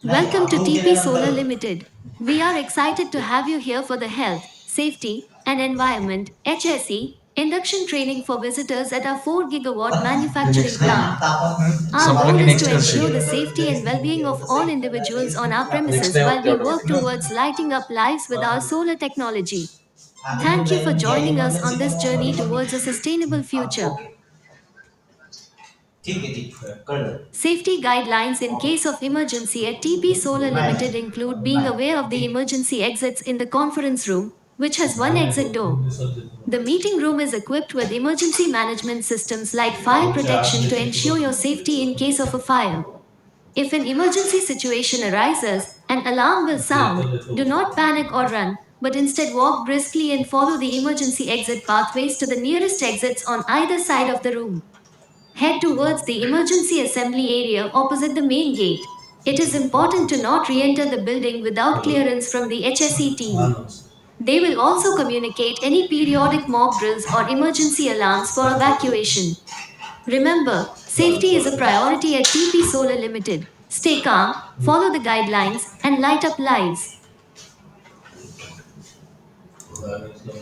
Welcome to TP Solar Limited. We are excited to have you here for the Health, Safety, and Environment HSE induction training for visitors at our 4 gigawatt manufacturing plant. Our goal is to ensure the safety and well being of all individuals on our premises while we work towards lighting up lives with our solar technology. Thank you for joining us on this journey towards a sustainable future. Safety guidelines in case of emergency at TP Solar Limited include being aware of the emergency exits in the conference room, which has one exit door. The meeting room is equipped with emergency management systems like fire protection to ensure your safety in case of a fire. If an emergency situation arises, an alarm will sound. Do not panic or run, but instead walk briskly and follow the emergency exit pathways to the nearest exits on either side of the room. Head towards the emergency assembly area opposite the main gate. It is important to not re enter the building without clearance from the HSE team. They will also communicate any periodic mock drills or emergency alarms for evacuation. Remember, safety is a priority at TP Solar Limited. Stay calm, follow the guidelines, and light up lives.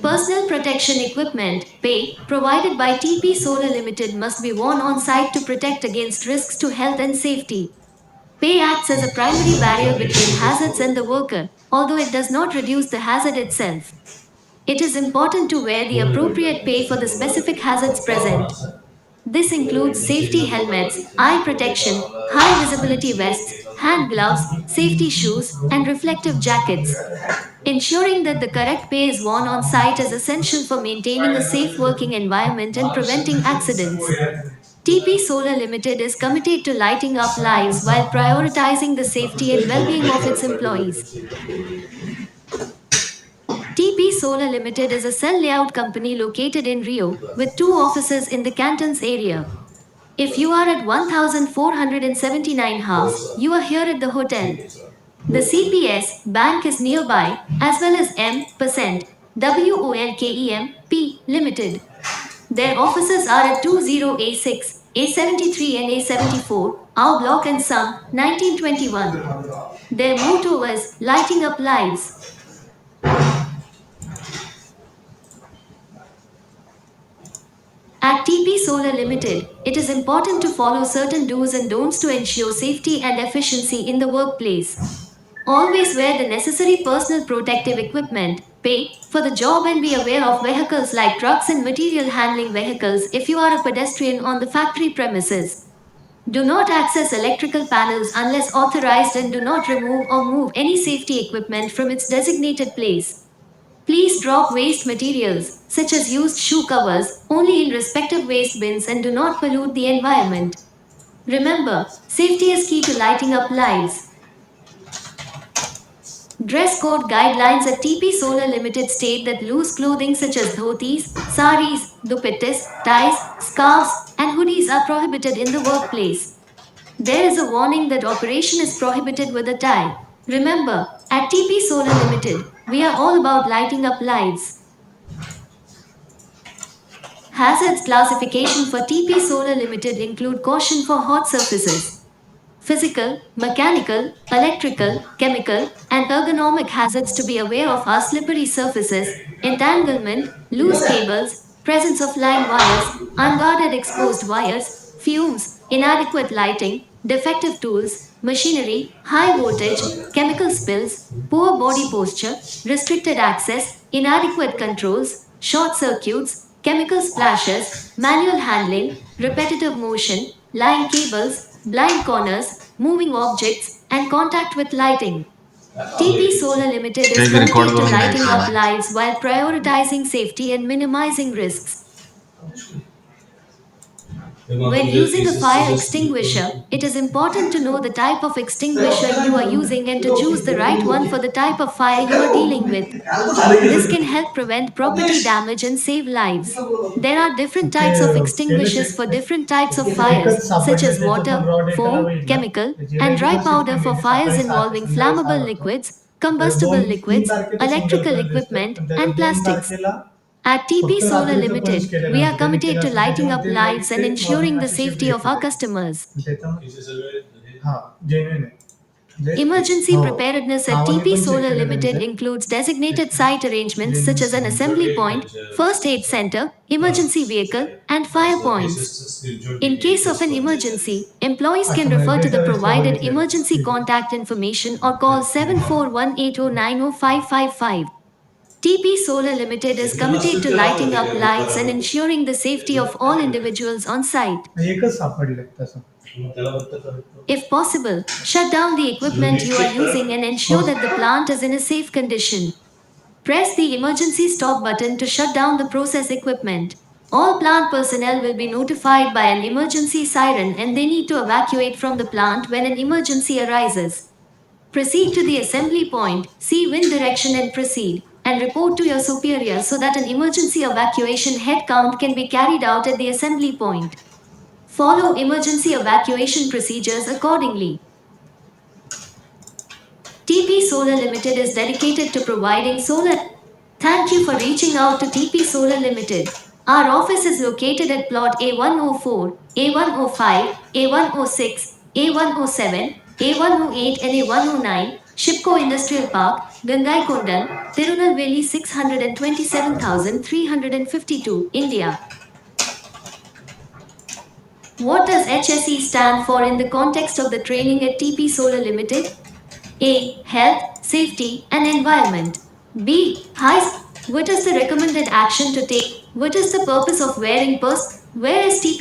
Personal protection equipment, PAY, provided by TP Solar Limited must be worn on site to protect against risks to health and safety. PAY acts as a primary barrier between hazards and the worker, although it does not reduce the hazard itself. It is important to wear the appropriate PAY for the specific hazards present. This includes safety helmets, eye protection, high visibility vests, hand gloves, safety shoes, and reflective jackets. Ensuring that the correct pay is worn on site is essential for maintaining a safe working environment and preventing accidents. TP Solar Limited is committed to lighting up lives while prioritizing the safety and well being of its employees. TP Solar Limited is a cell layout company located in Rio, with two offices in the Cantons area. If you are at 1479 house, you are here at the hotel. The CPS bank is nearby, as well as M% WOLKEM P Limited. Their offices are at 20A6, A73 and A74, our block and Sum, 1921. Their motto was lighting up lives. At TP Solar Limited, it is important to follow certain do's and don'ts to ensure safety and efficiency in the workplace. Always wear the necessary personal protective equipment, pay for the job, and be aware of vehicles like trucks and material handling vehicles if you are a pedestrian on the factory premises. Do not access electrical panels unless authorized and do not remove or move any safety equipment from its designated place. Please drop waste materials, such as used shoe covers, only in respective waste bins and do not pollute the environment. Remember, safety is key to lighting up lives. Dress code guidelines at TP Solar Limited state that loose clothing such as dhotis, saris, dupattis, ties, scarves, and hoodies are prohibited in the workplace. There is a warning that operation is prohibited with a tie. Remember, at TP Solar Limited, we are all about lighting up lives. Hazards classification for TP Solar Limited include caution for hot surfaces. Physical, mechanical, electrical, chemical, and ergonomic hazards to be aware of are slippery surfaces, entanglement, loose cables, presence of line wires, unguarded exposed wires, fumes, inadequate lighting, defective tools, machinery, high voltage, chemical spills, poor body posture, restricted access, inadequate controls, short circuits, chemical splashes, manual handling, repetitive motion, line cables, blind corners, moving objects, and contact with lighting. TP Solar Limited is committed to lighting up lives while prioritizing safety and minimizing risks. When using a fire extinguisher, it is important to know the type of extinguisher you are using and to choose the right one for the type of fire you are dealing with. This can help prevent property damage and save lives. There are different types of extinguishers for different types of fires, such as water, foam, chemical, and dry powder for fires involving flammable liquids, combustible liquids, electrical equipment, and plastics. At TP Solar Limited, we are committed to lighting up lives and ensuring the safety of our customers. हाँ genuine है Emergency preparedness at नावाने TP पण check Solar केलं Limited त्यांचं includes designated site arrangements such cleaning as an assembly point, first aid center, emergency vehicle, and fire points. In case of an emergency, employees can अच्छा म्हणजे refer to the डेटा बेसला provided बघितलेलं emergency ठीक आहे. contact information or call 7418090555. TP Solar Limited is committed to lighting up lights and ensuring the safety of all individuals on site. एकच सापडले तसं If possible, shut down the equipment you are using and ensure that the plant is in a safe condition. Press the emergency stop button to shut down the process equipment. All plant personnel will be notified by an emergency siren and they need to evacuate from the plant when an emergency arises. Proceed to the assembly point, see wind direction and proceed, and report to your superior so that an emergency evacuation head count can be carried out at the assembly point. Follow emergency evacuation procedures accordingly. TP Solar Limited is dedicated to providing solar. Thank you for reaching out to TP Solar Limited. Our office is located at plot A104, A105, A106, A107, A108, and A109, Shipco Industrial Park, Gangaikondal, Tirunelveli 627,352, India. What does HSE stand for in the context of the training at TP Solar Limited? A. Health, safety, and environment. B. What is the recommended action to take? What is the purpose of wearing purse? Where is TP